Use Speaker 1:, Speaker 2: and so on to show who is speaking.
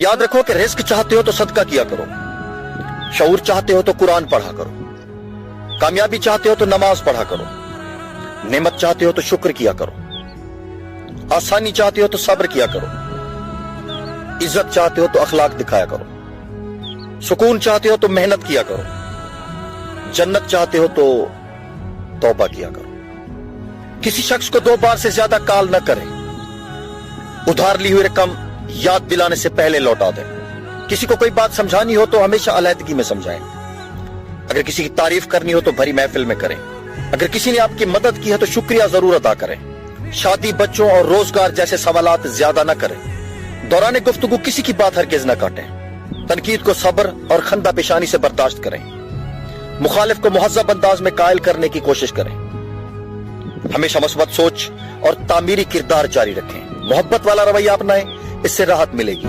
Speaker 1: याद रखो कि रिस्क चाहते हो तो सदका किया करो, शऊर चाहते हो तो कुरान पढ़ा करो, कामयाबी चाहते हो तो नमाज पढ़ा करो, नेमत चाहते हो तो शुक्र किया करो, आसानी चाहते हो तो सब्र किया करो, इज्जत चाहते हो तो अखलाक दिखाया करो, सुकून चाहते हो तो मेहनत किया करो, जन्नत चाहते हो तो तौबा किया करो। किसी शख्स को 2 बार से ज्यादा कॉल न करें, उधार ली हुई रकम याद दिलाने से पहले लौटा दें। किसी को कोई बात समझानी हो तो हमेशा अलहदगी में समझाएं। अगर किसी की तारीफ करनी हो तो भरी महफिल में करें। अगर किसी ने आपकी मदद की है तो शुक्रिया जरूर अदा करें। शादी, बच्चों और रोजगार जैसे सवालात ज्यादा न करें। दौरान गुफ्तगू किसी की बात हरगिज न काटें। तनकीद को सब्र और खंदा पेशानी से बर्दाश्त करें। मुखालिफ को मुहज़्ज़ब अंदाज में कायल करने की कोशिश करें। हमेशा मस्बत सोच और तामीरी किरदार जारी रखें। मोहब्बत वाला रवैया अपनाएं, इससे राहत मिलेगी।